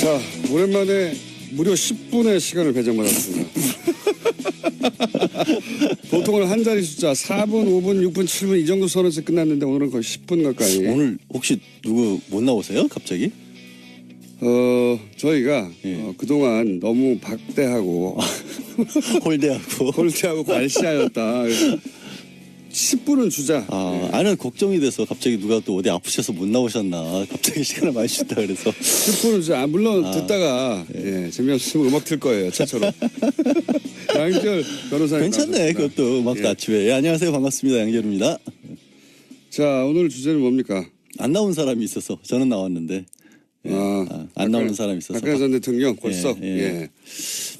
자, 오랜만에 무려 10분의 시간을 배정받았습니다. 보통은 한 자리 숫자 4분, 5분, 6분, 7분 이 정도 선에서 끝났는데 오늘은 거의 10분 가까이. 오늘 혹시 누구 못 나오세요? 갑자기? 저희가 예. 그동안 너무 박대하고 홀대하고 발시하였다. 10분은 주자. 나는 걱정이 돼서 갑자기 누가 또 어디 아프셔서 못 나오셨나 갑자기 시간을 많이 주다 그래서 10분은 주자. 물론 듣다가 재미없으면 음악 틀 거예요. 최초로. 양결 변호사님. 괜찮네. 그것도 막 아침에. 안녕하세요. 반갑습니다. 양결입니다. 자, 오늘 주제는 뭡니까? 안 나온 사람이 있어서 저는 나왔는데 안 나오는 사람이 있어서 박근혜 전 대통령 골석.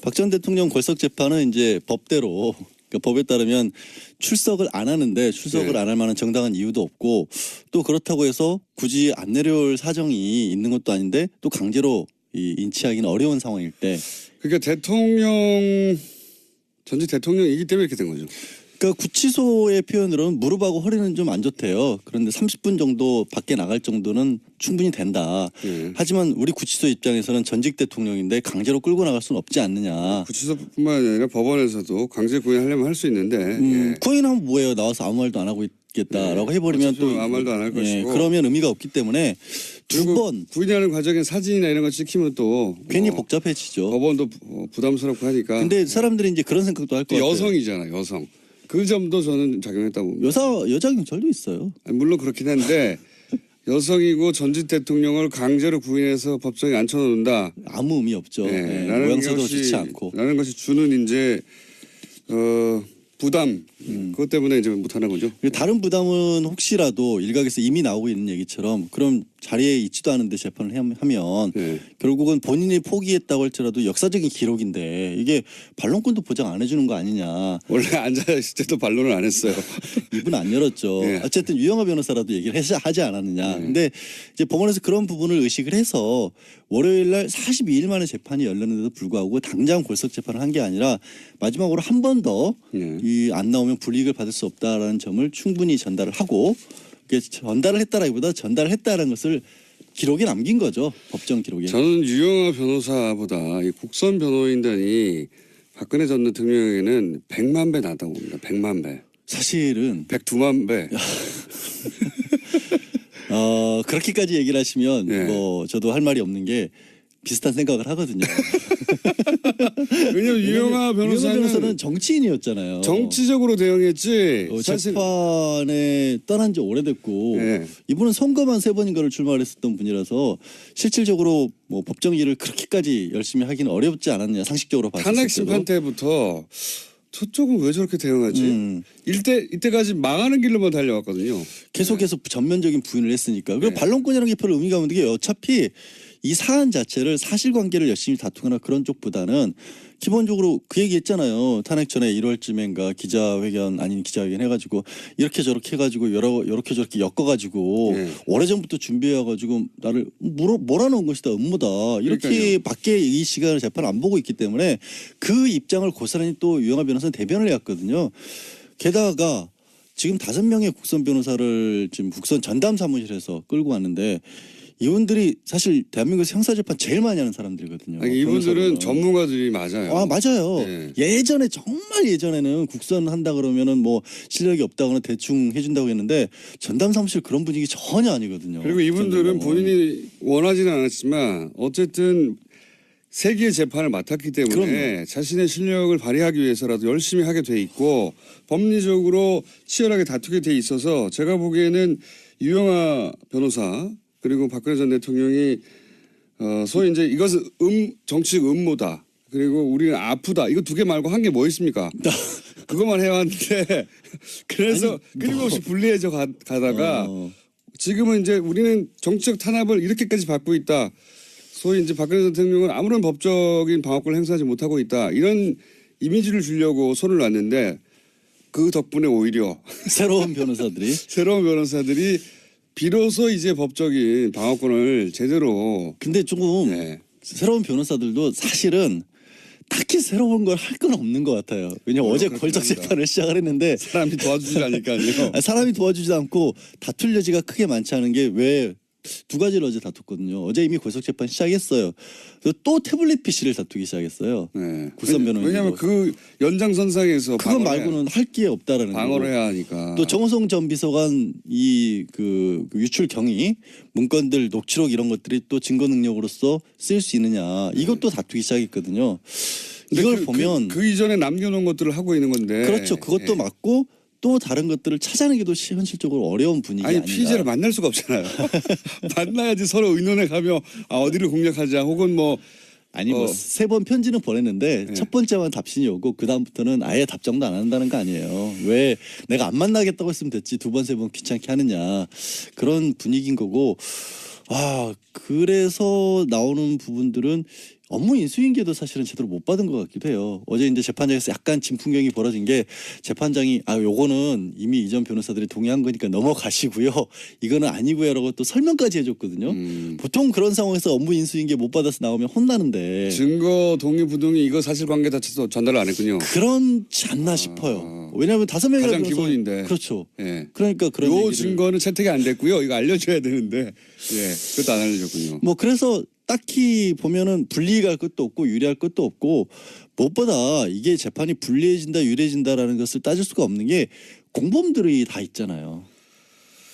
박 전 대통령 골석 재판은 이제 법대로 그러니까 법에 따르면 출석을 안 하는데 출석을 안 할 만한 정당한 이유도 없고 또 그렇다고 해서 굳이 안 내려올 사정이 있는 것도 아닌데 또 강제로 인치하기는 어려운 상황일 때 그러니까 전직 대통령이기 때문에 이렇게 된 거죠. 그러니까 구치소의 표현으로는 무릎하고 허리는 좀 안 좋대요. 그런데 30분 정도 밖에 나갈 정도는 충분히 된다. 하지만 우리 구치소 입장에서는 전직 대통령인데 강제로 끌고 나갈 수는 없지 않느냐. 구치소뿐만 아니라 법원에서도 강제 구인하려면 할 수 있는데 구인하면 뭐예요? 나와서 아무 말도 안 하고 있겠다라고 해버리면 또 아무 말도 안 할 것이고 그러면 의미가 없기 때문에 두 번 구인하는 과정에 사진이나 이런 거 찍히면 또 괜히 복잡해지죠. 법원도 부담스럽고 하니까. 근데 사람들이 이제 그런 생각도 할 것 같아요. 여성이잖아, 여성. 그 점도 저는 작용했다고 봅니다. 여자 경찰도 있어요. 물론 그렇긴 한데 여성이고 전직 대통령을 강제로 구인해서 법정에 앉혀놓는다. 아무 의미 없죠. 라는 좋지 않고. 라는 것이 주는 이제 부담 그것 때문에 이제 못하는 거죠. 다른 부담은 혹시라도 일각에서 이미 나오고 있는 얘기처럼 그럼 자리에 있지도 않은데 재판을 하면 결국은 본인이 포기했다고 할지라도 역사적인 기록인데 이게 반론권도 보장 안 해주는 거 아니냐. 원래 앉아있을 때도 반론을 안 했어요. 입은 안 열었죠. 어쨌든 유영하 변호사라도 얘기를 하지 않았느냐. 근데 이제 법원에서 그런 부분을 의식을 해서 월요일 날 42일 만에 재판이 열렸는데도 불구하고 당장 골석 재판을 한 게 아니라 마지막으로 한 번 더 안 나오면 불이익을 받을 수 없다라는 점을 충분히 전달을 하고 전달을 했다라기보다 전달을 했다는 것을 기록에 남긴 거죠. 법정 기록에. 저는 유영하 변호사보다 이 국선 변호인단이 박근혜 전 대통령에게는 100만 배 낫다고 봅니다. 100만 배. 사실은 102만 배. 그렇게까지 얘기를 하시면 뭐 저도 할 말이 없는 게 비슷한 생각을 하거든요. 왜냐면 유영하 변호사는 정치인이었잖아요. 정치적으로 대응했지. 사실 재판에 떠난 지 오래됐고 이분은 선거만 3번인가를 출마를 했었던 분이라서 실질적으로 뭐 법정 일을 그렇게까지 열심히 하기는 어렵지 않았냐 상식적으로 봤을 때. 탄핵 심판 때부터 저쪽은 왜 저렇게 대응하지? 이때까지 망하는 길로만 달려왔거든요. 계속해서 전면적인 부인을 했으니까. 그리고 반론권이라는 게 별로 의미가 없는 게 어차피 이 사안 자체를 사실관계를 열심히 다투거나 그런 쪽보다는 기본적으로 그 얘기 했잖아요. 탄핵 전에 1월쯤인가 기자회견 아닌 기자회견 해가지고 이렇게 저렇게 해가지고 이렇게 저렇게 엮어가지고 오래전부터 준비해가지고 나를 몰아넣은 것이다 음모다 이렇게 그러니까요. 밖에 이 시간을 재판을 안 보고 있기 때문에 그 입장을 고스란히 또 유영하 변호사는 대변을 해왔거든요. 게다가 지금 5명의 국선 변호사를 지금 국선 전담 사무실에서 끌고 왔는데 이분들이 사실 대한민국에서 형사재판 제일 많이 하는 사람들이거든요. 아니, 이분들은 전문가들이 맞아요. 맞아요. 예전에 정말 예전에는 국선 한다 그러면은 뭐 실력이 없다거나 대충 해준다고 했는데 전담 사무실 그런 분위기 전혀 아니거든요. 그리고 이분들은 본인이 원하지는 않았지만 어쨌든 세계의 재판을 맡았기 때문에 자신의 실력을 발휘하기 위해서라도 열심히 하게 돼 있고 법리적으로 치열하게 다투게 돼 있어서 제가 보기에는 유영하 변호사 그리고 박근혜 전 대통령이 소위 이제 이것은 정치적 음모다. 그리고 우리는 아프다. 이거 2개 말고 한 게 뭐 있습니까? 그것만 해왔는데 그래서 끊임없이 불리해져 가다가 지금은 이제 우리는 정치적 탄압을 이렇게까지 받고 있다. 소위 이제 박근혜 전 대통령은 아무런 법적인 방어권을 행사하지 못하고 있다. 이런 이미지를 주려고 손을 놨는데 그 덕분에 오히려 새로운 변호사들이 비로소 이제 법적인 방어권을 제대로. 근데 조금 새로운 변호사들도 사실은 딱히 새로운 걸 할 건 없는 것 같아요. 왜냐면 어제 골석 재판을 시작을 했는데 사람이 도와주지 않으니까요. 사람이 도와주지 않고 다툴 여지가 크게 많지 않은 게 왜 두 가지를 어제 다퉜거든요. 어제 이미 골석 재판 시작했어요. 그래서 또 태블릿 PC를 다투기 시작했어요. 네. 국선 변호인. 왜냐하면 그 연장선상에서 그거 말고는 할 게 없다라는 방어를 거고. 해야 하니까. 또 정호성 전 비서관 그 유출 경위 문건들 녹취록 이런 것들이 또 증거 능력으로서 쓰일 수 있느냐 이것도 다투기 시작했거든요. 이걸 보면 그 이전에 남겨놓은 것들을 하고 있는 건데. 그렇죠. 그것도 예. 맞고 또 다른 것들을 찾아내기도 현실적으로 어려운 분위기 아니 아닌가. 피의자를 만날 수가 없잖아요. 만나야지 서로 의논해 가며 어디를 공략하자 혹은 뭐 아니 뭐 세 번 편지는 보냈는데 네. 첫 번째만 답신이 오고 그 다음부터는 아예 답장도 안 한다는 거 아니에요. 왜 내가 안 만나겠다고 했으면 됐지 두 번 세 번 귀찮게 하느냐 그런 분위기인 거고. 그래서 나오는 부분들은 업무 인수인계도 사실은 제대로 못 받은 것 같기도 해요. 어제 이제 재판장에서 약간 진풍경이 벌어진 게 재판장이 요거는 이미 이전 변호사들이 동의한 거니까 넘어가시고요. 이거는 아니고요라고 또 설명까지 해줬거든요. 보통 그런 상황에서 업무 인수인계 못 받아서 나오면 혼나는데 증거 동의 부동의 이거 사실관계 자체도 전달을 안 했군요. 그렇지 않나 싶어요. 왜냐하면 5명이라도 가장 기본인데. 그렇죠. 예. 그러니까 그런 요 얘기를. 증거는 채택이 안 됐고요. 이거 알려줘야 되는데 예, 그것도 안 알려줬군요. 뭐 그래서 딱히 보면은 불리할 것도 없고 유리할 것도 없고 무엇보다 이게 재판이 불리해진다 유리해진다라는 것을 따질 수가 없는 게 공범들이 다 있잖아요.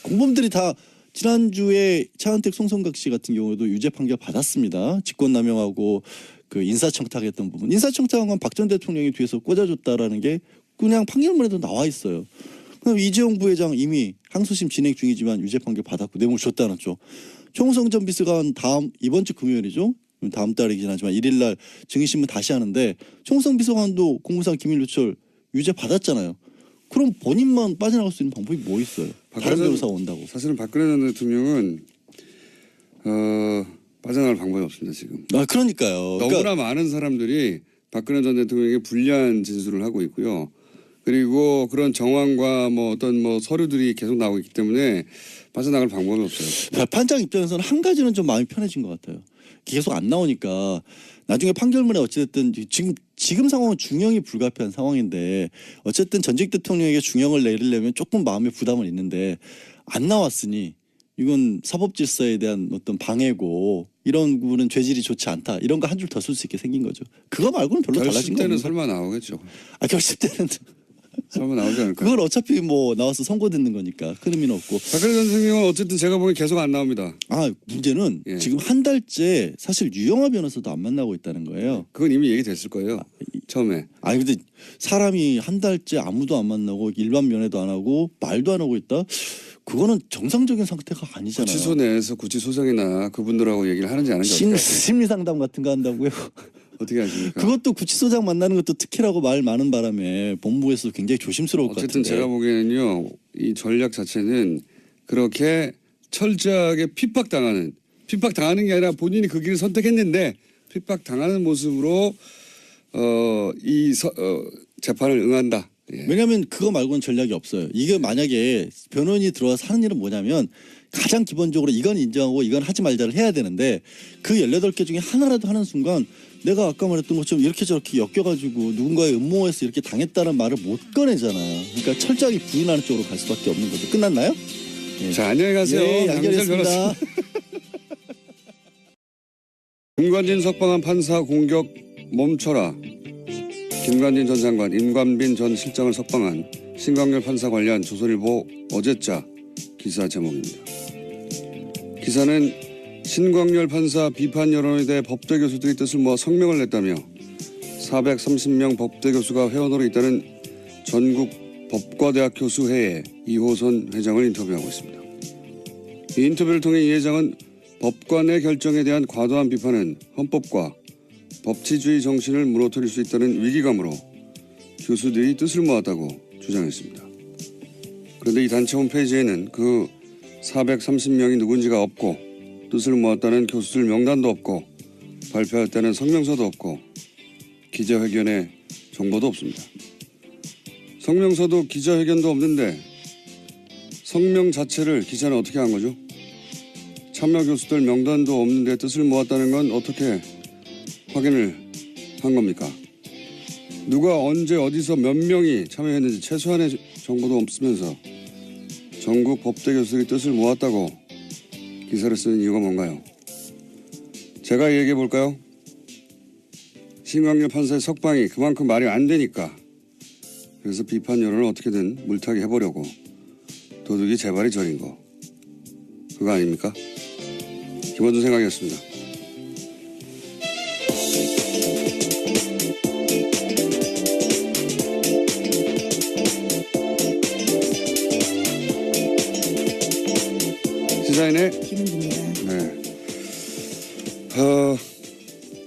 공범들이 다 지난주에 차은택 송성각 씨 같은 경우도 유죄 판결 받았습니다. 직권남용하고 그 인사청탁했던 부분. 인사청탁한 건 박 전 대통령이 뒤에서 꽂아줬다라는 게 그냥 판결문에도 나와 있어요. 그럼 이재용 부회장 이미 항소심 진행 중이지만 유죄 판결 받았고 뇌물 줬다는 쪽. 총성 전 비서관 이번 주 금요일이죠. 다음 달이긴 하지만 1일 날 증인신문 다시 하는데 총성 비서관도 공무상 기밀 누설 유죄 받았잖아요. 그럼 본인만 빠져나갈 수 있는 방법이 뭐 있어요? 다른 변호사가 온다고. 사실은 박근혜 전 대통령은 빠져나갈 방법이 없습니다 지금. 그러니까요. 너무나 그러니까 많은 사람들이 박근혜 전 대통령에게 불리한 진술을 하고 있고요. 그리고 그런 정황과 뭐 어떤 뭐 서류들이 계속 나오고 있기 때문에 빠져나갈 방법이 없어요. 재판장 입장에서는 한 가지는 좀 마음이 편해진 것 같아요. 계속 안 나오니까 나중에 판결문에 어찌됐든 지금 상황은 중형이 불가피한 상황인데 어쨌든 전직 대통령에게 중형을 내리려면 조금 마음의 부담은 있는데 안 나왔으니 이건 사법 질서에 대한 어떤 방해고 이런 부분은 죄질이 좋지 않다. 이런 거 한 줄 더 쓸 수 있게 생긴 거죠. 그거 말고는 별로 달라진 결심 거 때는 없는 설마 나오겠죠. 결심 때는 설마 나오지 않을까. 그건 어차피 뭐 나와서 선고 듣는 거니까 큰 의미는 없고. 박근혜 전 대통령은 어쨌든 제가 보기엔 계속 안 나옵니다. 문제는 예. 지금 한 달째 사실 유영하 변호사도 안 만나고 있다는 거예요. 그건 이미 얘기됐을 거예요. 처음에. 근데 사람이 한 달째 아무도 안 만나고 일반 면회도 안 하고 말도 안 하고 있다. 그거는 정상적인 상태가 아니잖아요. 구치소 내에서 구치소장이나 그분들하고 얘기를 하는지 안 하는지 어떻게 아세요? 심리 상담 같은 거 한다고요. 어떻게 아십니까? 그것도 구치소장 만나는 것도 특혜라고 말 많은 바람에 본부에서도 굉장히 조심스러울 것 어쨌든 같은데. 제가 보기에는요. 이 전략 자체는 그렇게 철저하게 핍박당하는 게 아니라 본인이 그 길을 선택했는데 핍박당하는 모습으로 재판을 응한다. 예. 왜냐하면 그거 말고는 전략이 없어요. 이게 만약에 변호인이 들어와서 하는 일은 뭐냐면 가장 기본적으로 이건 인정하고 이건 하지 말자를 해야 되는데 그 18개 중에 하나라도 하는 순간 내가 아까 말했던 것처럼 이렇게 저렇게 엮여가지고 누군가의 음모에서 이렇게 당했다는 말을 못 꺼내잖아요. 그러니까 철저하게 부인하는 쪽으로 갈 수밖에 없는 거죠. 끝났나요? 예. 자, 안녕히 가세요. 예, 양철 연결했습니다. 변호사. 김관진 석방한 판사 공격 멈춰라. 김관진 전 장관, 임관빈 전 실장을 석방한 신광열 판사 관련 조선일보 어제자 기사 제목입니다. 기사는 신광열 판사 비판 여론에 대해 법대 교수들이 뜻을 모아 성명을 냈다며 430명 법대 교수가 회원으로 있다는 전국 법과대학 교수회의 이호선 회장을 인터뷰하고 있습니다. 이 인터뷰를 통해 이 회장은 법관의 결정에 대한 과도한 비판은 헌법과 법치주의 정신을 무너뜨릴 수 있다는 위기감으로 교수들이 뜻을 모았다고 주장했습니다. 그런데 이 단체 홈페이지에는 그 430명이 누군지가 없고 뜻을 모았다는 교수들 명단도 없고 발표했다는 성명서도 없고 기자회견의 정보도 없습니다. 성명서도 기자회견도 없는데 성명 자체를 기자는 어떻게 한 거죠? 참여 교수들 명단도 없는데 뜻을 모았다는 건 어떻게 확인을 한 겁니까? 누가 언제 어디서 몇 명이 참여했는지 최소한의 정보도 없으면서 전국 법대 교수들이 뜻을 모았다고 기사를 쓰는 이유가 뭔가요? 제가 얘기해 볼까요? 신광렬 판사의 석방이 그만큼 말이 안 되니까. 그래서 비판 여론을 어떻게든 물타기 해보려고 도둑이 재발이 저린 거. 그거 아닙니까? 김원준 생각이었습니다. 시사인의 김은주입니다. 네.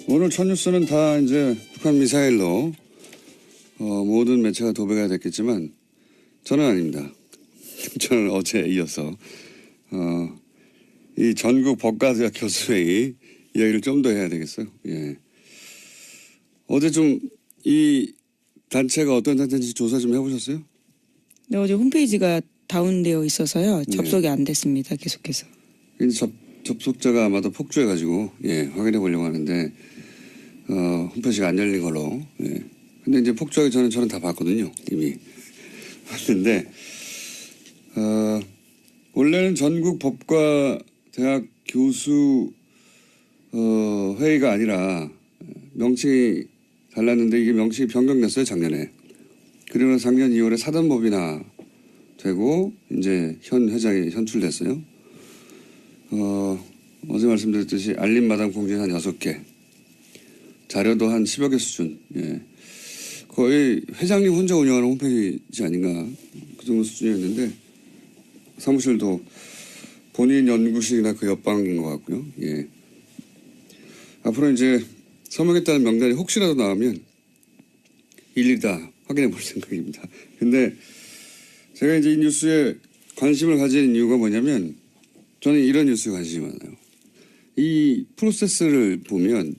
오늘 첫 뉴스는 다 이제 북한 미사일로 모든 매체가 도배가 됐겠지만 저는 아닙니다. 저는 어제 이어서 이 전국 법과대학 교수회의 이야기를 좀 더 해야 되겠어요. 예. 어제 좀 이 단체가 어떤 단체인지 조사 좀 해보셨어요? 네, 어제 홈페이지가 다운되어 있어서요. 접속이 안 됐습니다. 계속해서. 이제 접속자가 아마도 폭주해가지고 확인해 보려고 하는데 홈페이지가 안 열린 걸로. 예. 근데 이제 폭주하기 전에 저는 다 봤거든요. 이미 봤는데 원래는 전국 법과 대학 교수 회의가 아니라 명칭이 달랐는데 이게 명칭이 변경됐어요 작년에. 그리고 작년 2월에 사단법인화 되고 이제 현 회장이 선출됐어요. 어제 말씀드렸듯이 알림마당 공지는 한 6개, 자료도 한 10여 개 수준. 예. 거의 회장님 혼자 운영하는 홈페이지 아닌가 그 정도 수준이었는데 사무실도 본인 연구실이나 그 옆방인 것 같고요. 예. 앞으로 이제 서명했다는 명단이 혹시라도 나오면 일일이 다 확인해 볼 생각입니다. 근데 제가 이제 이 뉴스에 관심을 가진 이유가 뭐냐면 저는 이런 뉴스에 관심이 많아요. 이 프로세스를 보면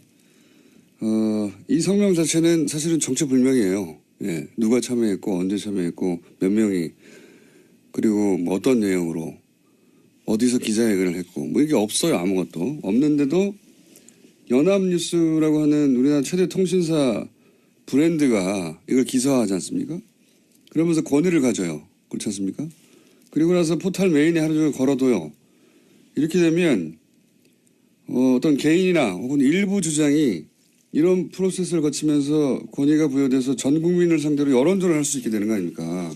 이 성명 자체는 사실은 정체불명이에요. 예. 누가 참여했고 언제 참여했고 몇 명이 그리고 뭐 어떤 내용으로 어디서 기자회견을 했고 뭐 이게 없어요. 아무것도 없는데도 연합뉴스라고 하는 우리나라 최대 통신사 브랜드가 이걸 기사화하지 않습니까? 그러면서 권위를 가져요. 그렇지 않습니까? 그리고 나서 포털 메인에 하루 종일 걸어둬요. 이렇게 되면 어떤 개인이나 혹은 일부 주장이 이런 프로세스를 거치면서 권위가 부여돼서 전 국민을 상대로 여론전을 할 수 있게 되는 거 아닙니까?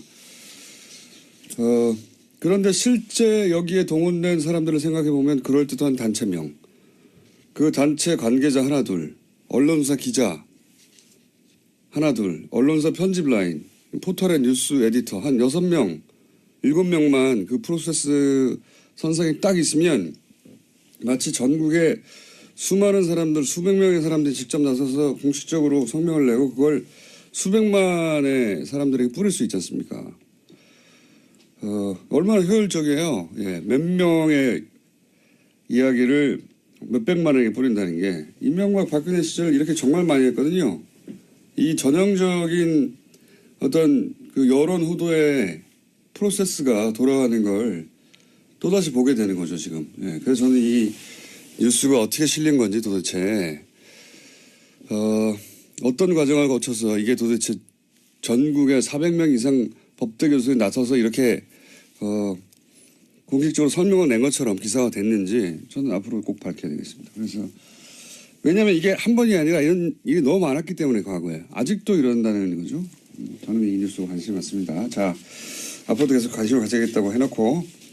그런데 실제 여기에 동원된 사람들을 생각해 보면 그럴듯한 단체명, 그 단체 관계자 하나 둘, 언론사 기자 하나 둘, 언론사 편집 라인, 포털의 뉴스 에디터 한 6명, 7명만 그 프로세스 선상에 딱 있으면 마치 전국에 수많은 사람들, 수백 명의 사람들이 직접 나서서 공식적으로 성명을 내고 그걸 수백만의 사람들에게 뿌릴 수 있지 않습니까? 얼마나 효율적이에요. 예, 몇 명의 이야기를 몇백만에게 뿌린다는 게 이명박 박근혜 시절 이렇게 정말 많이 했거든요. 이 전형적인 어떤 그 여론 후도의 프로세스가 돌아가는 걸 또다시 보게 되는 거죠, 지금. 예, 그래서 저는 이 뉴스가 어떻게 실린 건지 도대체 어떤 과정을 거쳐서 이게 도대체 전국에 400명 이상 법대 교수에 나서서 이렇게 공식적으로 설명을 낸 것처럼 기사가 됐는지 저는 앞으로 꼭 밝혀야 되겠습니다. 그래서 왜냐하면 이게 한 번이 아니라 이런 일이 너무 많았기 때문에 과거에 아직도 이런다는 거죠. 저는 이 뉴스에 관심이 많습니다. 자, 앞으로도 계속 관심을 가져야겠다고 해놓고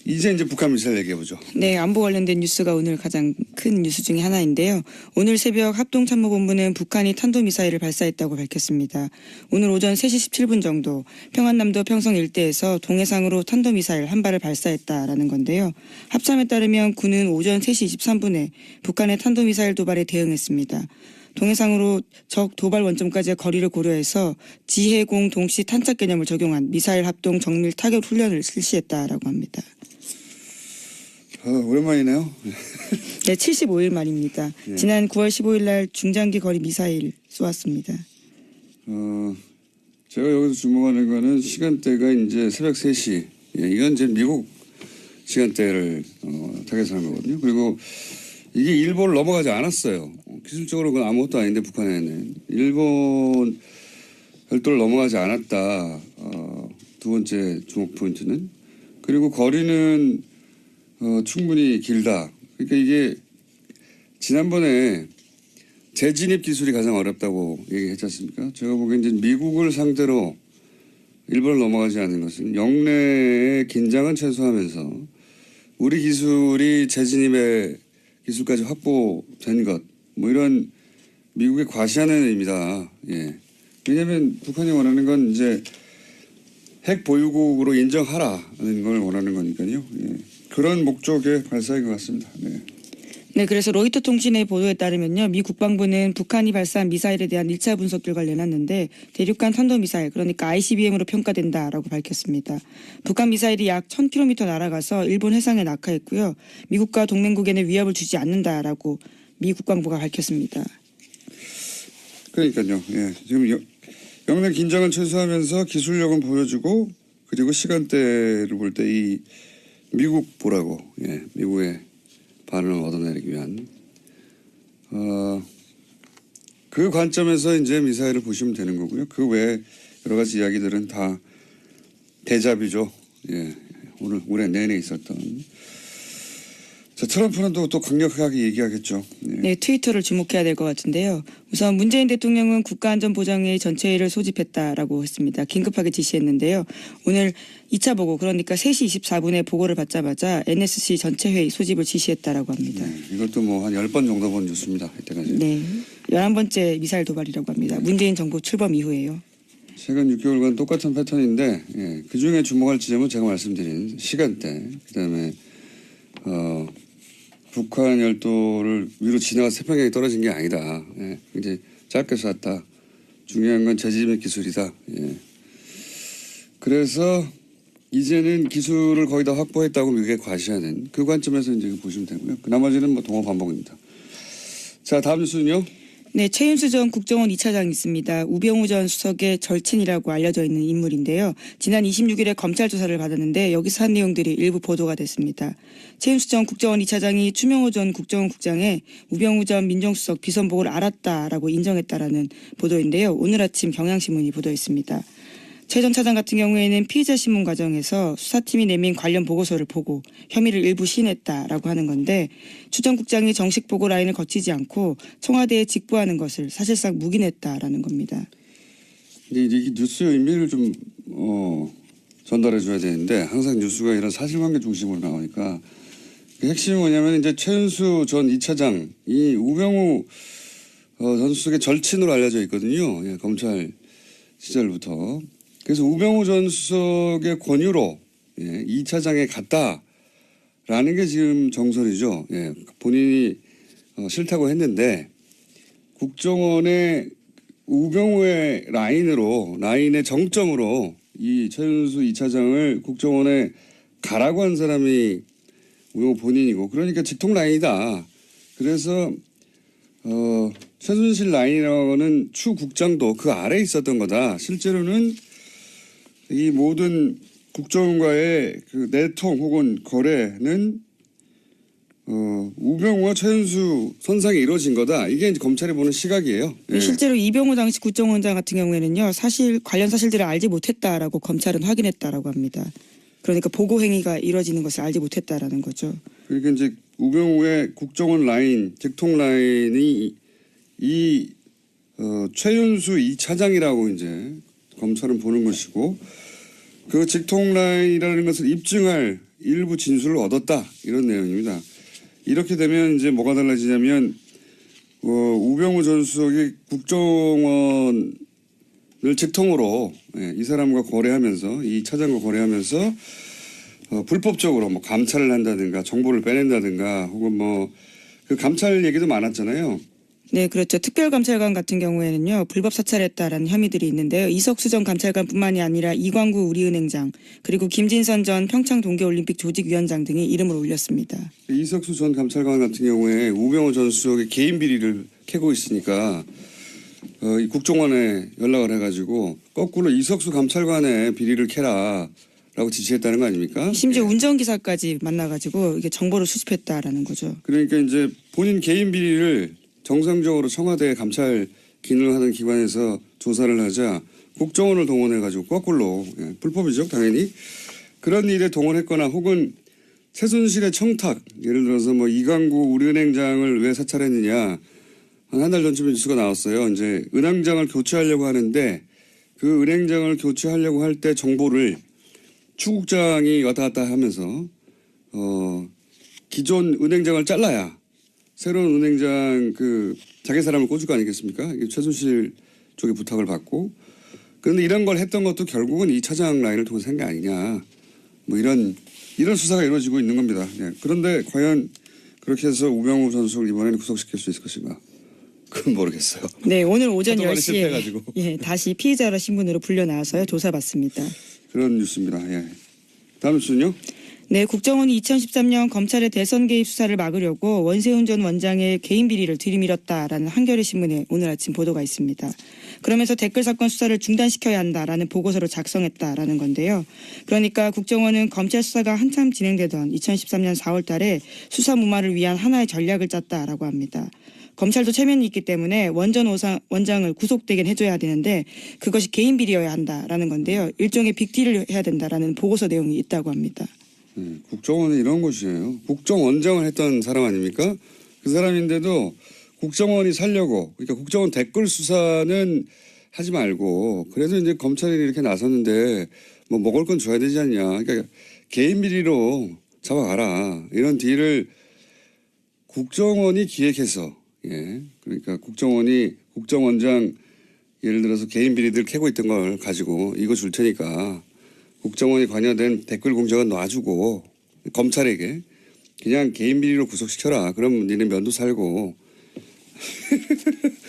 이제 북한 미사일 얘기해보죠. 네, 안보 관련된 뉴스가 오늘 가장 큰 뉴스 중에 하나인데요. 오늘 새벽 합동참모본부는 북한이 탄도미사일을 발사했다고 밝혔습니다. 오늘 오전 3시 17분 정도 평안남도 평성 일대에서 동해상으로 탄도미사일 한 발을 발사했다라는 건데요. 합참에 따르면 군은 오전 3시 23분에 북한의 탄도미사일 도발에 대응했습니다. 동해상으로 적 도발 원점까지의 거리를 고려해서 지해공 동시 탄착 개념을 적용한 미사일 합동 정밀 타격 훈련을 실시했다라고 합니다. 오랜만이네요. 네, 75일 만입니다. 예. 지난 9월 15일 날 중장기 거리 미사일 쏘았습니다. 제가 여기서 주목하는 거는 시간대가 이제 새벽 3시. 예, 이건 이제 미국 시간대를 타겟하는 거거든요. 그리고 이게 일본을 넘어가지 않았어요. 기술적으로 그건 아무것도 아닌데 북한에는 일본 별도를 넘어가지 않았다. 두 번째 주목 포인트는. 그리고 거리는 충분히 길다. 그러니까 이게 지난번에 재진입 기술이 가장 어렵다고 얘기했지 않습니까? 제가 보기엔 이제 미국을 상대로 일본을 넘어가지 않는 것은 영내의 긴장은 최소화하면서 우리 기술이 재진입의 기술까지 확보된 것, 뭐 이런 미국의 과시하는 의미다. 예. 왜냐하면 북한이 원하는 건 이제 핵 보유국으로 인정하라는 걸 원하는 거니까요. 예. 그런 목적의 발사인 것 같습니다. 네. 네, 그래서 로이터 통신의 보도에 따르면요. 미 국방부는 북한이 발사한 미사일에 대한 1차 분석 결과를 내놨는데 대륙간 탄도미사일, 그러니까 ICBM으로 평가된다라고 밝혔습니다. 북한 미사일이 약 1000km 날아가서 일본 해상에 낙하했고요. 미국과 동맹국에는 위협을 주지 않는다라고 미 국방부가 밝혔습니다. 그러니까요. 예. 지금 영내 긴장은 최소화하면서 기술력은 보여주고 그리고 시간대를 볼 때 이 미국 보라고, 예. 미국의 반응을 얻어내기 위한 그 관점에서 이제 미사일을 보시면 되는 거고요. 그 외에 여러 가지 이야기들은 다 대자비죠. 예, 올해 내내 있었던. 자, 트럼프는 또 강력하게 얘기하겠죠. 예. 네, 트위터를 주목해야 될 것 같은데요. 우선 문재인 대통령은 국가안전보장회의 전체회의를 소집했다라고 했습니다. 긴급하게 지시했는데요. 오늘 2차 보고, 그러니까 3시 24분에 보고를 받자마자 NSC 전체회의 소집을 지시했다라고 합니다. 네, 이것도 뭐 한 10번 정도 본 뉴스입니다. 이때까지. 네, 11번째 미사일 도발이라고 합니다. 문재인 정부 출범 이후에요. 최근 6개월간 똑같은 패턴인데, 예, 그중에 주목할 지점은 제가 말씀드린 시간대, 그다음에 북한 열도를 위로 지나가서 태평양에 떨어진 게 아니다. 예, 이제 짧게 쐈다. 중요한 건 재진입 기술이다. 예. 그래서 이제는 기술을 거의 다 확보했다고 미국에 과시하는 그 관점에서 이제 보시면 되고요. 그 나머지는 뭐 동호 반복입니다. 자, 다음 뉴스는요. 네, 최윤수 전 국정원 2차장이 있습니다. 우병우 전 수석의 절친이라고 알려져 있는 인물인데요. 지난 26일에 검찰 조사를 받았는데 여기서 한 내용들이 일부 보도가 됐습니다. 최윤수 전 국정원 2차장이 추명호 전 국정원 국장의 우병우 전 민정수석 비선복을 알았다라고 인정했다라는 보도인데요. 오늘 아침 경향신문이 보도했습니다. 최 전 차장 같은 경우에는 피의자 신문 과정에서 수사팀이 내민 관련 보고서를 보고 혐의를 일부 시인했다라고 하는 건데 추 전 국장이 정식 보고 라인을 거치지 않고 청와대에 직보하는 것을 사실상 묵인했다라는 겁니다. 근데 이 뉴스의 의미를 좀 전달해 줘야 되는데 항상 뉴스가 이런 사실관계 중심으로 나오니까 그 핵심이 뭐냐면 이제 최윤수 전 2차장 이 우병우 전 수석의 절친으로 알려져 있거든요. 예, 검찰 시절부터. 그래서 우병우 전 수석의 권유로 2차장에 갔다라는 게 지금 정설이죠. 예, 본인이 싫다고 했는데 국정원의 우병우의 라인의 정점으로 이 최윤수 2차장을 국정원에 가라고 한 사람이 우병우 본인이고 그러니까 직통 라인이다. 그래서 최순실 라인이라고는 추 국장도 그 아래에 있었던 거다. 실제로는 이 모든 국정원과의 그 내통 혹은 거래는 우병우와 최윤수 선상에 이루어진 거다. 이게 이제 검찰이 보는 시각이에요. 예. 실제로 이병우 당시 국정원장 같은 경우에는요. 관련 사실들을 알지 못했다라고 검찰은 확인했다라고 합니다. 그러니까 보고 행위가 이루어지는 것을 알지 못했다라는 거죠. 그러니까 이제 우병우의 국정원 라인, 직통 라인이 이 최윤수 2차장이라고 이제 검찰은 보는 것이고 그 직통 라인이라는 것을 입증할 일부 진술을 얻었다 이런 내용입니다. 이렇게 되면 이제 뭐가 달라지냐면 우병우 전 수석이 국정원을 직통으로 이 사람과 거래하면서 이 차장과 거래하면서 불법적으로 뭐 감찰을 한다든가 정보를 빼낸다든가 혹은 뭐 그 감찰 얘기도 많았잖아요. 네, 그렇죠. 특별감찰관 같은 경우에는요. 불법 사찰했다라는 혐의들이 있는데요. 이석수 전 감찰관뿐만이 아니라 이광구 우리은행장 그리고 김진선 전 평창 동계올림픽 조직위원장 등이 이름을 올렸습니다. 이석수 전 감찰관 같은 경우에 우병우 전 수석의 개인 비리를 캐고 있으니까 이 국정원에 연락을 해가지고 거꾸로 이석수 감찰관의 비리를 캐라라고 지시했다는 거 아닙니까? 심지어 운전기사까지 만나가지고 이게 정보를 수집했다라는 거죠. 그러니까 이제 본인 개인 비리를 정상적으로 청와대 감찰 기능을 하는 기관에서 조사를 하자 국정원을 동원해가지고 거꾸로 불법이죠 당연히 그런 일에 동원했거나 혹은 최순실의 청탁, 예를 들어서 뭐 이강구 우리은행장을 왜 사찰했느냐, 한 달 전쯤에 뉴스가 나왔어요. 이제 은행장을 교체하려고 하는데 그 은행장을 교체하려고 할 때 정보를 추국장이 왔다 갔다 하면서 기존 은행장을 잘라야 새로운 은행장 그 자기 사람을 꽂을 거 아니겠습니까? 이게 최순실 쪽에 부탁을 받고, 그런데 이런 걸 했던 것도 결국은 이 차장 라인을 통해서 한 게 아니냐, 뭐 이런 수사가 이루어지고 있는 겁니다. 네. 그런데 과연 그렇게 해서 우병우 전수를 이번에는 구속시킬 수 있을 것인가? 그건 모르겠어요. 네, 오늘 오전 하도 많이 10시에 실패해가지고. 예, 다시 피의자로 신분으로 불려 나와서요 조사받습니다. 그런 뉴스입니다. 예. 다음 뉴스는요? 네, 국정원이 2013년 검찰의 대선 개입 수사를 막으려고 원세훈 전 원장의 개인 비리를 들이밀었다라는 한겨레 신문에 오늘 아침 보도가 있습니다. 그러면서 댓글 사건 수사를 중단시켜야 한다라는 보고서를 작성했다라는 건데요. 그러니까 국정원은 검찰 수사가 한참 진행되던 2013년 4월 달에 수사 무마를 위한 하나의 전략을 짰다라고 합니다. 검찰도 체면이 있기 때문에 원전 원장을 구속되긴 해줘야 되는데 그것이 개인 비리여야 한다라는 건데요. 일종의 빅딜을 해야 된다라는 보고서 내용이 있다고 합니다. 국정원은 이런 곳이에요. 국정원장을 했던 사람 아닙니까? 그 사람인데도 국정원이 살려고, 그러니까 국정원 댓글 수사는 하지 말고 그래도 이제 검찰이 이렇게 나섰는데 뭐 먹을 건 줘야 되지 않냐. 그러니까 개인 비리로 잡아가라. 이런 딜을 국정원이 기획해서, 예. 그러니까 국정원장 예를 들어서 개인 비리들 캐고 있던 걸 가지고 이거 줄 테니까 국정원이 관여된 댓글 공작은 놔주고 검찰에게 그냥 개인 비리로 구속시켜라. 그럼 니네 면도 살고.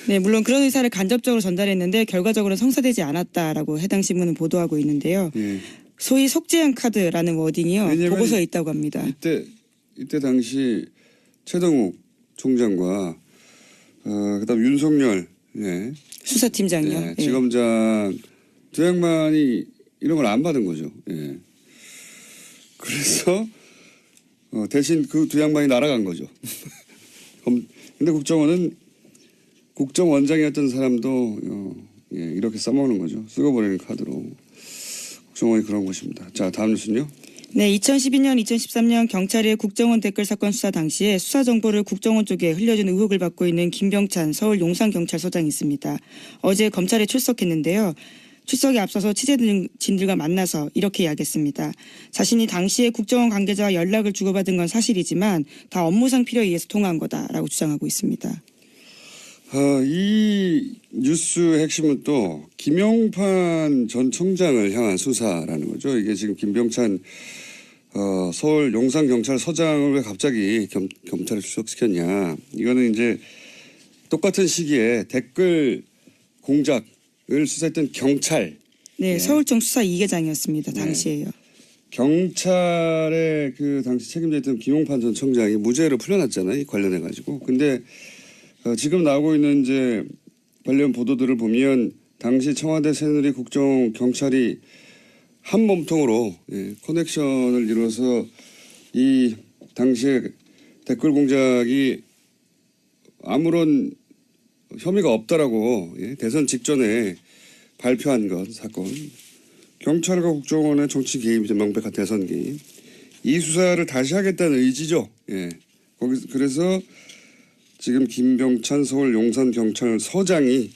네, 물론 그런 의사를 간접적으로 전달했는데 결과적으로는 성사되지 않았다라고 해당 신문은 보도하고 있는데요. 예. 소위 속죄한 카드라는 워딩이요. 보고서에 있다고 합니다. 이때 당시 최동욱 총장과 그다음 윤석열, 예. 수사팀장이요. 예, 지검장 두 양반이 이런 걸 안 받은 거죠. 예. 그래서 대신 그 두 양반이 날아간 거죠. 근데 국정원은 국정원장이었던 사람도 이렇게 써먹는 거죠. 쓰고 버리는 카드로. 국정원이 그런 것입니다. 자, 다음 뉴스는요. 네, 2012년, 2013년 경찰의 국정원 댓글 사건 수사 당시에 수사 정보를 국정원 쪽에 흘려준 의혹을 받고 있는 김병찬 서울 용산경찰서장이 있습니다. 어제 검찰에 출석했는데요. 출석에 앞서서 취재진들과 만나서 이렇게 이야기했습니다. 자신이 당시에 국정원 관계자와 연락을 주고받은 건 사실이지만 다 업무상 필요에 의해서 통화한 거다라고 주장하고 있습니다. 이 뉴스의 핵심은 또 김용판 전 청장을 향한 수사라는 거죠. 이게 지금 김병찬 서울 용산경찰서장을 왜 갑자기 검찰에 출석시켰냐. 이거는 이제 똑같은 시기에 댓글 공작을 수사했던 경찰. 네, 서울청 수사 2계장이었습니다. 당시에요. 경찰의 그 당시 책임자였던 김용판 전 청장이 무죄로 풀려났잖아요. 관련해 가지고. 근데 지금 나오고 있는 이제 관련 보도들을 보면 당시 청와대 새누리 국정 경찰이 한 몸통으로 커넥션을 이뤄서 이 당시에 댓글 공작이 아무런 혐의가 없다라고 대선 직전에 발표한 것 사건. 경찰과 국정원의 정치 개입이죠. 명백한 대선 개입. 이 수사를 다시 하겠다는 의지죠. 그래서 지금 김병찬 서울 용산경찰서장이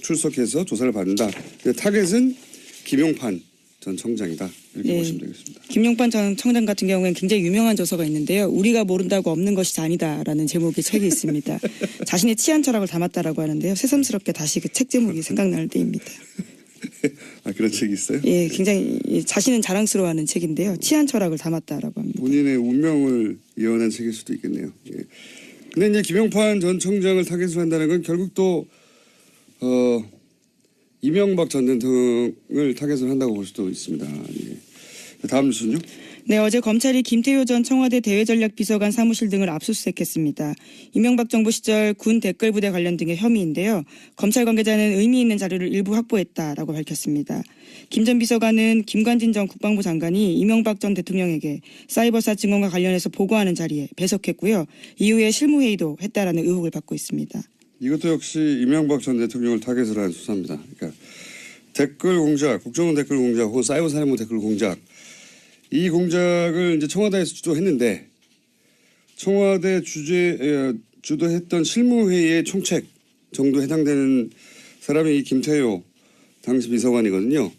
출석해서 조사를 받는다. 타겟은 김용판 전 청장이다. 이렇게 보시면 되겠습니다. 김용판 전 청장 같은 경우에는 굉장히 유명한 저서가 있는데요. 우리가 모른다고 없는 것이 아니다라는 제목의 책이 있습니다. 자신의 치안 철학을 담았다라고 하는데요. 새삼스럽게 다시 그 책 제목이 생각나는 때입니다. 그런 책이 있어요? 예, 굉장히 자신은 자랑스러워하는 책인데요. 치안 철학을 담았다라고 합니다. 본인의 운명을 예언한 책일 수도 있겠네요. 근데 이제 김용판 전 청장을 타겟으로 한다는 건 결국 또 이명박 전 대통령을 타겟으로 한다고 볼 수도 있습니다. 다음 뉴스는요? 네, 어제 검찰이 김태효 전 청와대 대외전략비서관 사무실 등을 압수수색했습니다. 이명박 정부 시절 군 댓글부대 관련 등의 혐의인데요. 검찰 관계자는 의미 있는 자료를 일부 확보했다라고 밝혔습니다. 김 전 비서관은 김관진 전 국방부 장관이 이명박 전 대통령에게 사이버사 증언과 관련해서 보고하는 자리에 배석했고요. 이후에 실무회의도 했다라는 의혹을 받고 있습니다. 이것도 역시 이명박 전 대통령을 타겟으로 한 수사입니다. 그러니까 댓글 공작, 국정원 댓글 공작 혹은 사이버 사령부 댓글 공작 이 공작을 이제 청와대에서 주도했는데 청와대 주도했던 실무회의의 총책 정도 해당되는 사람이 이 김태효 당시 비서관이거든요.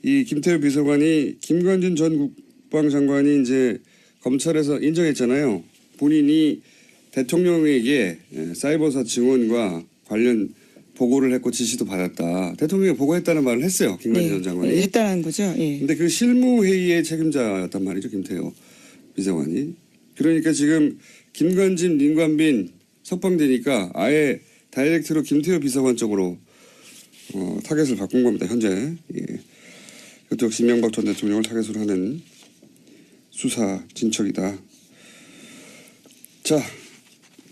이 김태효 비서관이 김관진 전 국방장관이 이제 검찰에서 인정했잖아요. 본인이 대통령에게 사이버사 증언과 관련 보고를 했고 지시도 받았다. 대통령이 보고했다는 말을 했어요. 김관진 전 장관이. 했다는 거죠. 예. 근데 그 실무회의의 책임자였단 말이죠. 김태효 비서관이. 그러니까 지금 김관진,林관빈 석방되니까 아예 다이렉트로 김태효 비서관 쪽으로 타겟을 바꾼 겁니다. 현재. 예. 이것도 역시 이명박 전 대통령을 타겟으로 하는 수사 진척이다. 자,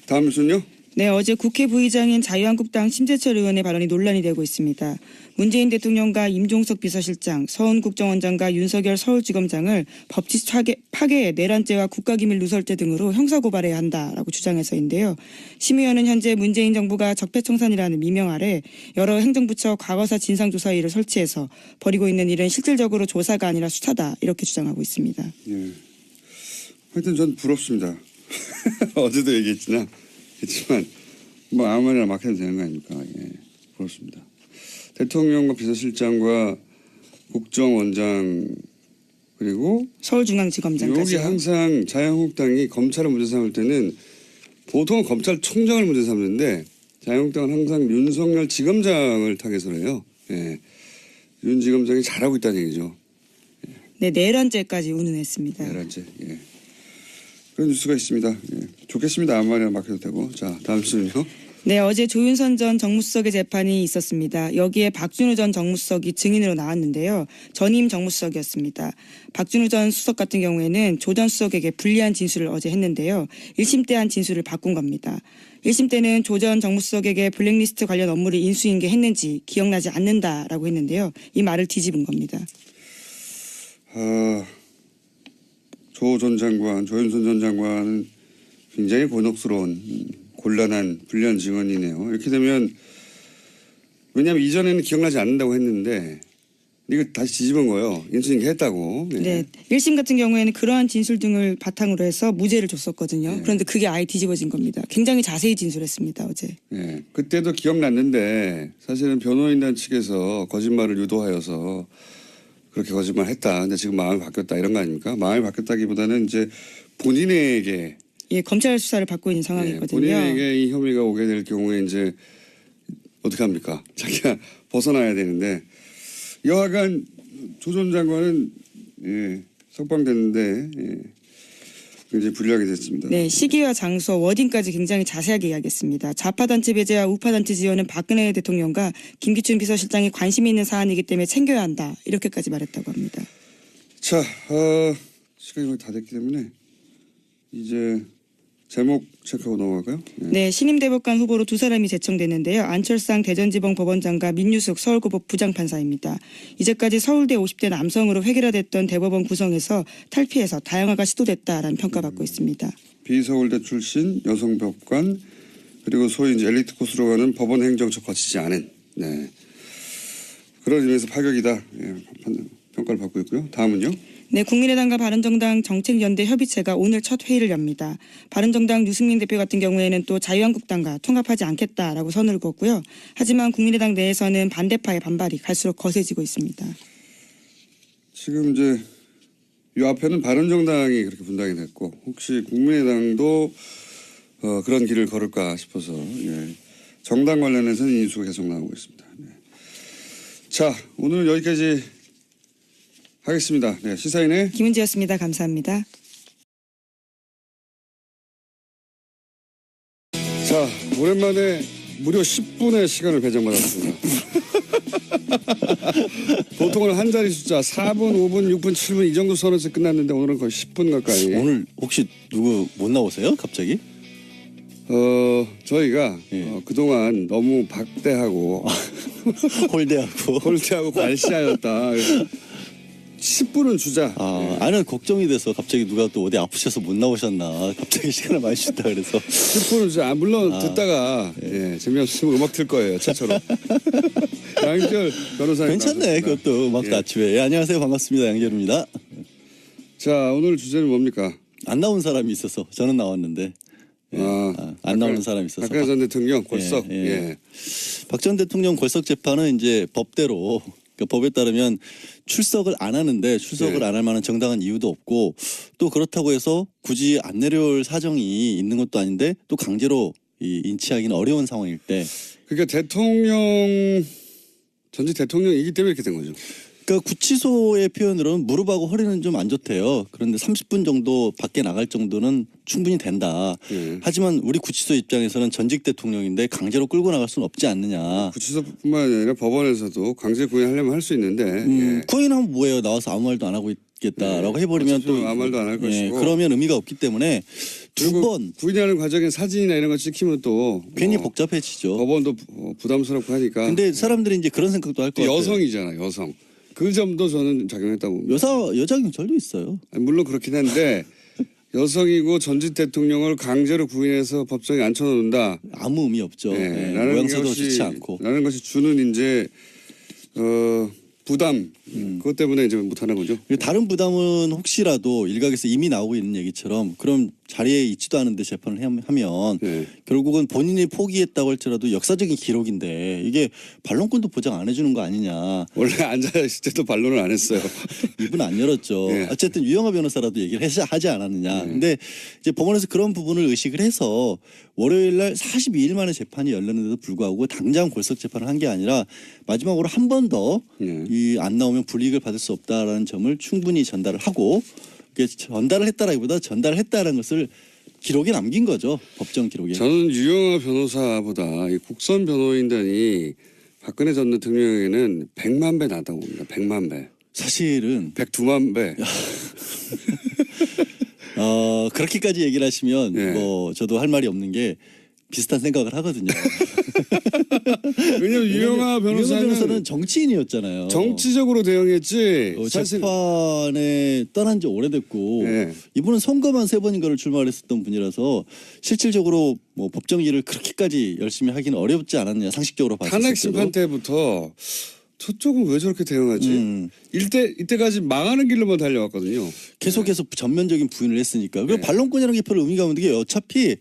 다음 뉴스는요. 네, 어제 국회 부의장인 자유한국당 심재철 의원의 발언이 논란이 되고 있습니다. 문재인 대통령과 임종석 비서실장, 서훈국정원장과 윤석열 서울지검장을 법치 파괴, 내란죄와 국가기밀 누설죄 등으로 형사고발해야 한다라고 주장해서인데요. 심 의원은 현재 문재인 정부가 적폐청산이라는 미명 아래 여러 행정부처 과거사 진상조사위를 설치해서 벌이고 있는 일은 실질적으로 조사가 아니라 수사다 이렇게 주장하고 있습니다. 예. 하여튼 전 부럽습니다. 어제도 얘기했지만 뭐 아무 말이나 막 해도 되는 거 아닙니까? 예. 부럽습니다. 대통령과 비서실장과 국정원장 그리고 서울중앙지검장까지. 여기 항상 자유한국당이 검찰을 문제 삼을 때는 보통은 검찰총장을 문제 삼는데 자유한국당은 항상 윤석열 지검장을 타겟으로 해요. 예. 윤 지검장이 잘하고 있다는 얘기죠. 네, 내란죄까지 운운했습니다. 내란죄. 예. 그런 뉴스가 있습니다. 예. 좋겠습니다. 아무 말이나 막 해도 되고. 자, 다음 뉴스는요. 네, 어제 조윤선 전 정무수석의 재판이 있었습니다. 여기에 박준우 전 정무수석이 증인으로 나왔는데요. 전임 정무수석이었습니다. 박준우 전 수석 같은 경우에는 조 전 수석에게 불리한 진술을 어제 했는데요. 1심 때 한 진술을 바꾼 겁니다. 1심 때는 조 전 정무수석에게 블랙리스트 관련 업무를 인수인계했는지 기억나지 않는다라고 했는데요. 이 말을 뒤집은 겁니다. 조 전 장관, 조윤선 전 장관은 굉장히 곤혹스러운 곤란한 불리한 증언이네요. 이렇게 되면 왜냐하면 이전에는 기억나지 않는다고 했는데 이거 다시 뒤집은 거예요. 인수인계 했다고. 네. 네. 1심 같은 경우에는 그러한 진술 등을 바탕으로 해서 무죄를 줬었거든요. 네. 그런데 그게 아예 뒤집어진 겁니다. 굉장히 자세히 진술했습니다. 어제. 네. 그때도 기억났는데 사실은 변호인단 측에서 거짓말을 유도하여서 그렇게 거짓말했다. 근데 지금 마음이 바뀌었다 이런 거 아닙니까? 마음이 바뀌었다기보다는 이제 본인에게 예, 검찰 수사를 받고 있는 상황이거든요. 본인에게 이 혐의가 오게 될 경우에 이제 어떻게 합니까? 자기가 벗어나야 되는데 여하간 조 전 장관은 석방됐는데 굉장히 불리하게 됐습니다. 네, 시기와 장소, 워딩까지 굉장히 자세하게 이야기했습니다. 좌파단체 배제와 우파단체 지원은 박근혜 대통령과 김기춘 비서실장이 관심이 있는 사안이기 때문에 챙겨야 한다. 이렇게까지 말했다고 합니다. 자, 시간이 거의 다 됐기 때문에 이제 제목 체크하고 넘어갈까요? 네, 신임 대법관 후보로 두 사람이 제청됐는데요. 안철상 대전지방 법원장과 민유숙 서울고법 부장판사입니다. 이제까지 서울대 50대 남성으로 획일화됐던 대법원 구성에서 탈피해서 다양화가 시도됐다라는 평가받고 있습니다. 비서울대 출신 여성 법관 그리고 소위 이제 엘리트 코스로 가는 법원 행정처 거치지 않은 그런 의미에서 파격이다 평가를 받고 있고요. 다음은요. 네, 국민의당과 바른정당 정책연대 협의체가 오늘 첫 회의를 엽니다. 바른정당 유승민 대표 같은 경우에는 또 자유한국당과 통합하지 않겠다라고 선을 그었고요. 하지만 국민의당 내에서는 반대파의 반발이 갈수록 거세지고 있습니다. 지금 이제 이 앞에는 바른정당이 그렇게 분당이 됐고 혹시 국민의당도 그런 길을 걸을까 싶어서 정당 관련해서는 인수가 계속 나오고 있습니다. 자, 오늘 여기까지 하겠습니다. 네, 시사인의 김은지였습니다. 감사합니다. 자, 오랜만에 무려 10분의 시간을 배정받았습니다. 보통은 한 자리 숫자 4분, 5분, 6분, 7분 이 정도 선에서 끝났는데 오늘은 거의 10분 가까이. 오늘 혹시 누구 못 나오세요? 갑자기? 저희가 그동안 너무 박대하고 홀대하고 괄시하였다. 10분은 주자. 나는 걱정이 돼서 갑자기 누가 또 어디 아프셔서 못 나오셨나 갑자기 시간을 많이 주다 그래서 10분은 주자. 물론 듣다가 재미없으면 음악 틀 거예요. 차처럼. 양결 변호사님 괜찮네. 그것도 음악도 아침에. 안녕하세요. 반갑습니다. 양결입니다. 자, 오늘 주제는 뭡니까? 안 나온 사람이 있어서 저는 나왔는데 안 나오는 사람이 있어서 박근혜 전 대통령 골석. 예. 박 전 대통령 골석 재판은 이제 법대로 그러니까 법에 따르면 출석을 안 하는데 출석을 네. 안 할 만한 정당한 이유도 없고 또 그렇다고 해서 굳이 안 내려올 사정이 있는 것도 아닌데 또 강제로 인치하기는 어려운 상황일 때 그러니까 전직 대통령이기 때문에 이렇게 된 거죠. 그러니까 구치소의 표현으로는 무릎하고 허리는 좀 안 좋대요. 그런데 30분 정도 밖에 나갈 정도는 충분히 된다. 예. 하지만 우리 구치소 입장에서는 전직 대통령인데 강제로 끌고 나갈 수는 없지 않느냐. 구치소뿐만 아니라 법원에서도 강제 구인하려면 할 수 있는데 예. 구인하면 뭐예요? 나와서 아무 말도 안 하고 있겠다라고 해버리면 또 아무 말도 안 할 것이고. 그러면 의미가 없기 때문에 두 그리고 번 구인하는 과정에 사진이나 이런 거 찍히면 또 괜히 복잡해지죠. 법원도 부담스럽고 하니까. 근데 사람들이 이제 그런 생각도 할 것 같아요. 여성이잖아, 여성. 그 점도 저는 작용했다고 봅니다. 여자 경찰도 있어요. 물론 그렇긴 한데 여성이고 전직 대통령을 강제로 구인해서 법정에 앉혀놓는다. 아무 의미 없죠. 네, 모양새도 좋지 않고. 라는 것이 주는 이제 부담 그것 때문에 이제 못하는 거죠. 다른 부담은 혹시라도 일각에서 이미 나오고 있는 얘기처럼 그럼 자리에 있지도 않은데 재판을 하면 네. 결국은 본인이 포기했다고 할지라도 역사적인 기록인데 이게 반론권도 보장 안 해주는 거 아니냐. 원래 앉아있을 때도 반론을 안 했어요. 입은 안 열었죠. 네. 어쨌든 유영하 변호사라도 얘기를 하지 않았느냐. 근데 이제 법원에서 그런 부분을 의식을 해서 월요일 날 42일 만에 재판이 열렸는데도 불구하고 당장 골석 재판을 한 게 아니라 마지막으로 한 번 더 이 안 나오면 불이익을 받을 수 없다라는 점을 충분히 전달을 하고 전달을 했다라기보다 전달을 했다는 것을 기록에 남긴 거죠. 법정 기록에. 저는 유영하 변호사보다 이 국선 변호인단이 박근혜 전 대통령에게는 100만 배 낫다고 봅니다. 100만 배. 사실은 102만 배. 그렇게까지 얘기를 하시면 네. 뭐 저도 할 말이 없는 게 비슷한 생각을 하거든요. 왜냐하면 유영하 변호사는 정치인이었잖아요. 정치적으로 대응했지. 사실 재판에 떠난 지 오래됐고 네. 이분은 선거만 3번인가를 출마를 했었던 분이라서 실질적으로 뭐 법정 일을 그렇게까지 열심히 하기는 어렵지 않았냐 상식적으로 봤을 때도. 탄핵 심판 때부터 저쪽은 왜 저렇게 대응하지? 이때까지 망하는 길로만 달려왔거든요. 계속해서 전면적인 부인을 했으니까. 그리고 네. 반론권이라는 게 별로 의미가 없는 게 어차피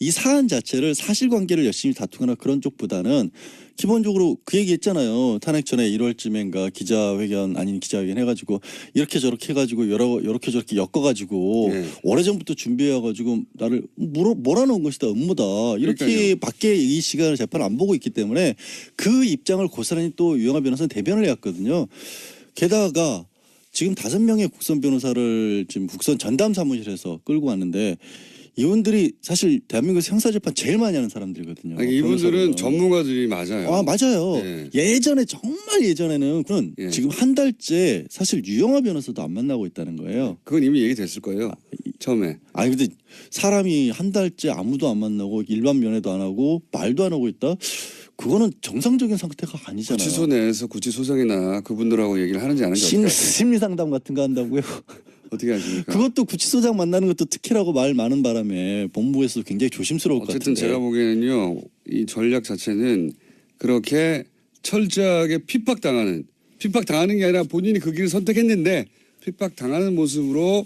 이 사안 자체를 사실관계를 열심히 다투거나 그런 쪽보다는 기본적으로 그 얘기 했잖아요. 탄핵 전에 1월쯤인가 기자회견 아닌 기자회견 해가지고 이렇게 저렇게 해가지고 이렇게 저렇게 엮어가지고 네. 오래전부터 준비해가지고 나를 몰아넣은 것이다 음모다 이렇게 그러니까요. 밖에 이 시간을 재판 안 보고 있기 때문에 그 입장을 고스란히 또 유영하 변호사는 대변을 해왔거든요. 게다가 지금 5명의 국선 변호사를 지금 국선 전담 사무실에서 끌고 왔는데 이분들이 사실 대한민국에서 형사재판 제일 많이 하는 사람들이거든요. 아니, 이분들은 변호사들은. 전문가들이 맞아요. 아 맞아요. 네. 예전에 정말 예전에는 그런 예. 지금 한 달째 사실 유영하 변호사도 안 만나고 있다는 거예요. 그건 이미 얘기됐을 거예요. 처음에. 아니 근데 사람이 한 달째 아무도 안 만나고 일반 면회도 안 하고 말도 안 하고 있다. 그거는 정상적인 상태가 아니잖아요. 구치소 내에서 구치소장이나 그분들하고 얘기를 하는지 안 하는지 어떻게 심리 상담 같은 거 한다고요. 어떻게 하십니까? 그것도 구치소장 만나는 것도 특혜라고 말 많은 바람에 본부에서도 굉장히 조심스러울 것 어쨌든 같은데. 제가 보기에는요. 이 전략 자체는 그렇게 철저하게 핍박당하는 게 아니라 본인이 그 길을 선택했는데 핍박당하는 모습으로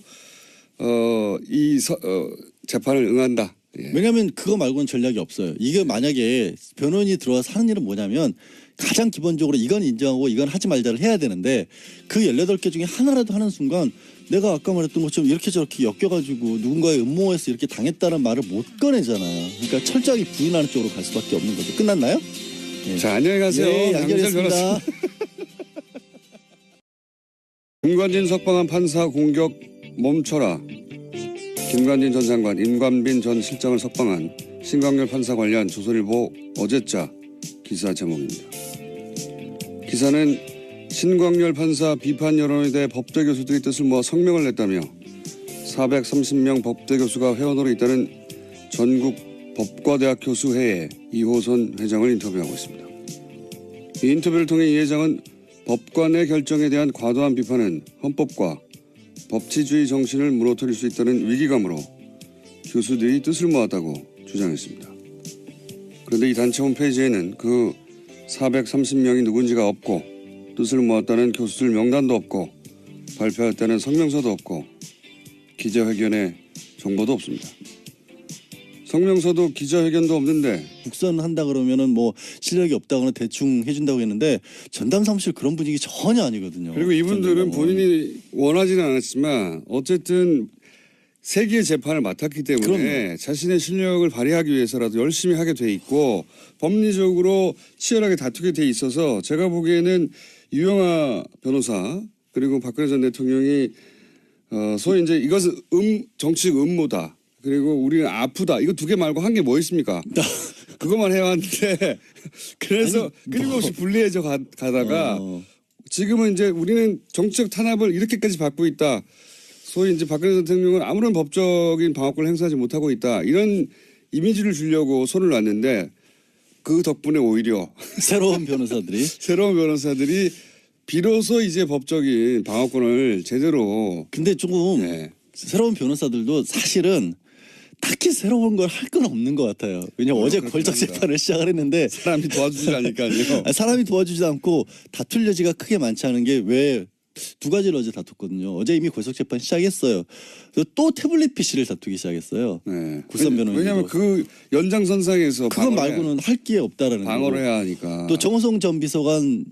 재판을 응한다. 예. 왜냐하면 그거 말고는 전략이 없어요. 이게 만약에 변호인이 들어와서 하는 일은 뭐냐면 가장 기본적으로 이건 인정하고 이건 하지 말자를 해야 되는데 그 18개 중에 하나라도 하는 순간 내가 아까 말했던 것처럼 이렇게 저렇게 엮여가지고 누군가의 음모에서 이렇게 당했다는 말을 못 꺼내잖아요. 그러니까 철저하게 부인하는 쪽으로 갈 수밖에 없는 거죠. 끝났나요? 예. 자, 안녕히 가세요. 네, 양절 변호사. 연결했습니다. 김관진 석방한 판사 공격 멈춰라. 김관진 전 장관, 임관빈 전 실장을 석방한 신광열 판사 관련 조선일보 어제자 기사 제목입니다. 기사는 신광열 판사 비판 여론에 대해 법대 교수들이 뜻을 모아 성명을 냈다며 430명 법대 교수가 회원으로 있다는 전국 법과대학 교수회의 이호선 회장을 인터뷰하고 있습니다. 이 인터뷰를 통해 이 회장은 법관의 결정에 대한 과도한 비판은 헌법과 법치주의 정신을 무너뜨릴 수 있다는 위기감으로 교수들이 뜻을 모았다고 주장했습니다. 그런데 이 단체 홈페이지에는 그 430명이 누군지가 없고 뜻을 모았다는 교수들 명단도 없고 발표했다는 성명서도 없고 기자회견에 정보도 없습니다. 성명서도 기자회견도 없는데 국선한다 그러면은 뭐 실력이 없다거나 대충 해준다고 했는데 전담 사무실 그런 분위기 전혀 아니거든요. 그리고 이분들은 전담은. 본인이 원하지는 않았지만 어쨌든 세기의 재판을 맡았기 때문에 그럼요. 자신의 실력을 발휘하기 위해서라도 열심히 하게 돼 있고 법리적으로 치열하게 다투게 돼 있어서 제가 보기에는 유영하 변호사 그리고 박근혜 전 대통령이 소위 이제 이것은 정치적 음모다. 그리고 우리는 아프다. 이거 두 개 말고 한 게 뭐 있습니까? 그것만 해왔는데 그래서 끊임없이 불리해져 가다가 지금은 이제 우리는 정치적 탄압을 이렇게까지 받고 있다. 소위 이제 박근혜 대통령은 아무런 법적인 방어권을 행사하지 못하고 있다. 이런 이미지를 주려고 손을 놨는데 그 덕분에 오히려 새로운 변호사들이 새로운 변호사들이 비로소 이제 법적인 방어권을 제대로 근데 조금 네. 새로운 변호사들도 사실은 딱히 새로운 걸 할 건 없는 것 같아요. 왜냐면 어제 그렇긴 걸작 합니다. 재판을 시작을 했는데 사람이 도와주지 않으니까요. 사람이 도와주지 않고 다툴 여지가 크게 많지 않은 게 왜 두 가지를 어제 다퉜거든요. 어제 이미 걸작 재판 시작했어요. 그래서 또 태블릿 PC를 다투기 시작했어요. 네. 국선 변호인도. 왜냐하면 그 연장선상에서 그것 방어를 말고는 할 게 없다라는 방어를 거고. 해야 하니까. 또 정호성 전 비서관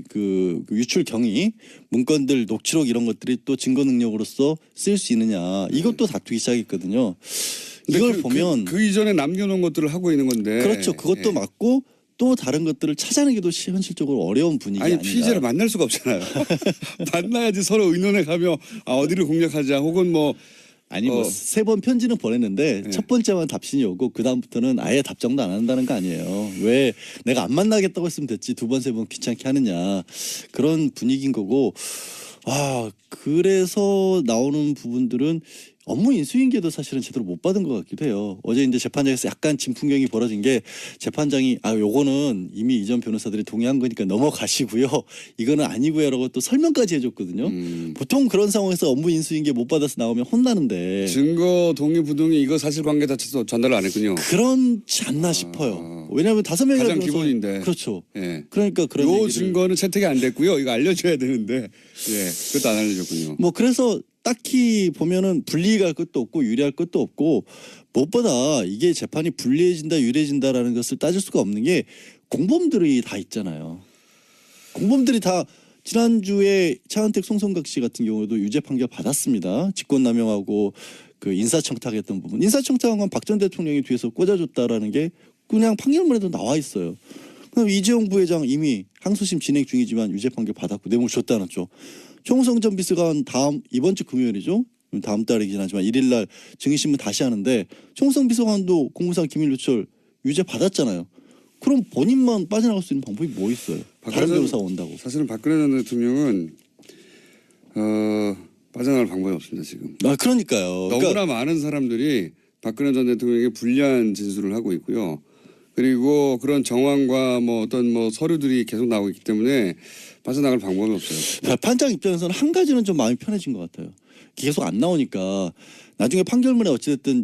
그 유출 경위 문건들 녹취록 이런 것들이 또 증거 능력으로서 쓸 수 있느냐 이것도 다투기 시작했거든요. 근데 이걸 보면 그 이전에 남겨놓은 것들을 하고 있는 건데. 그렇죠. 그것도 예. 맞고 또 다른 것들을 찾아내기도 현실적으로 어려운 분위기 아니 아닌가. 피의자를 만날 수가 없잖아요. 만나야지 서로 의논해 가며 어디를 공략하자 혹은 뭐 아니 뭐 세 번 편지는 보냈는데 네. 첫 번째만 답신이 오고 그 다음부터는 아예 답장도 안 한다는 거 아니에요. 왜 내가 안 만나겠다고 했으면 됐지 두 번 세 번 귀찮게 하느냐 그런 분위기인 거고 그래서 나오는 부분들은 업무 인수인계도 사실은 제대로 못 받은 것 같기도 해요. 어제 이제 재판장에서 약간 진풍경이 벌어진 게 재판장이 요거는 이미 이전 변호사들이 동의한 거니까 넘어가시고요. 이거는 아니고요라고 또 설명까지 해줬거든요. 보통 그런 상황에서 업무 인수인계 못 받아서 나오면 혼나는데 증거 동의 부동의 이거 사실관계 자체도 전달을 안 했군요. 그렇지 않나 싶어요. 왜냐하면 5명이나 가장 기본인데. 그렇죠. 예. 그러니까 그런 요 얘기를 증거는 채택이 안 됐고요. 이거 알려줘야 되는데 예, 그것도 안 알려줬군요. 뭐 그래서 딱히 보면은 불리할 것도 없고 유리할 것도 없고 무엇보다 이게 재판이 불리해진다 유리해진다라는 것을 따질 수가 없는 게 공범들이 다 있잖아요. 공범들이 다 지난주에 차은택 송성각 씨 같은 경우도 유죄 판결 받았습니다. 직권남용하고 그 인사청탁했던 부분. 인사청탁한 건 박 전 대통령이 뒤에서 꽂아줬다라는 게 그냥 판결문에도 나와 있어요. 그럼 이재용 부회장 이미 항소심 진행 중이지만 유죄 판결 받았고 뇌물 줬다는 쪽. 총성 전 비서관 이번 주 금요일이죠. 다음 달이긴 하지만 1일 날 증인신문 다시 하는데 총성 비서관도 공무상 기밀 누설 유죄 받았잖아요. 그럼 본인만 빠져나갈 수 있는 방법이 뭐 있어요? 다른 변호사가 온다고. 사실은 박근혜 전 대통령은 빠져나갈 방법이 없습니다 지금. 그러니까요. 너무나 많은 사람들이 박근혜 전 대통령에게 불리한 진술을 하고 있고요. 그리고 그런 정황과 뭐 어떤 뭐 서류들이 계속 나오고 있기 때문에 빠져나갈 방법이 없어요. 판장 입장에서는 한 가지는 좀 마음이 편해진 것 같아요. 계속 안 나오니까 나중에 판결문에 어찌됐든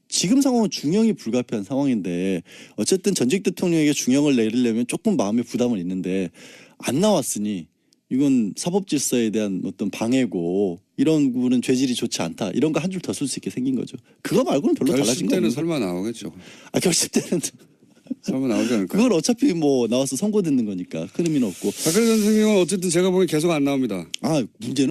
지금 상황은 중형이 불가피한 상황인데 어쨌든 전직 대통령에게 중형을 내리려면 조금 마음의 부담은 있는데 안 나왔으니 이건 사법 질서에 대한 어떤 방해고 이런 부분은 죄질이 좋지 않다. 이런 거 한 줄 더 쓸 수 있게 생긴 거죠. 그거 말고는 별로 달라진 결심 거 때는 없는 설마 나오겠죠. 결심 때는 설마 나오지 않을까. 그걸 어차피 뭐 나와서 선고 듣는 거니까 큰 의미는 없고. 박근혜 전 대통령은 어쨌든 제가 보기엔 계속 안 나옵니다. 문제는